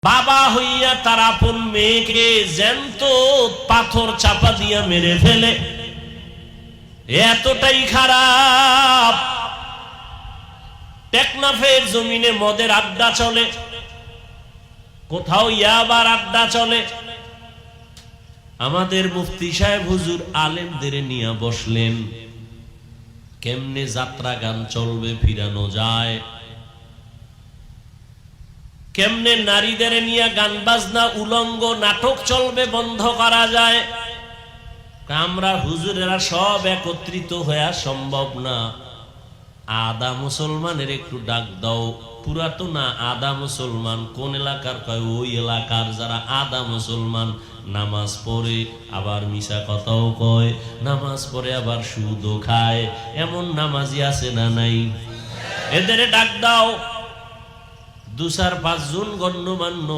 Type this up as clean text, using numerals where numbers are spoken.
বাবা হইয়া তার আপন মেয়েকে জ্যান্ত পাথর চাপা দিয়া মেরে ফেলে, এতটাই খারাপ। টেকনাফের জমিনে মদের আড্ডা চলে, কোথাও ইয়াবার আড্ডা চলে। আমাদের মুফতি সাহেব হুজুর আলেমদের নিয়ে বসলেন, কেমনে যাত্রা গান চলবে, ফিরানো যায়, কেমনে নারীদের নিয়ে গান বাজনা উলঙ্গ নাটক চলবে, বন্ধ করা যায়। আমরা হুজুরেরা সব একত্রিত হয়ে সম্ভব না, আদা মুসলমানের একটু ডাক দাও। পুরাতো না আদা মুসলমান, কোন এলাকার কয় ওই এলাকার যারা আদা মুসলমান, নামাজ পড়ে আবার মিশা কথাও কয়, নামাজ পড়ে আবার সুদও খায়, এমন নামাজি আছে না নাই? এদের ডাক দাও। 2-4-5 জন গণ্যমান্য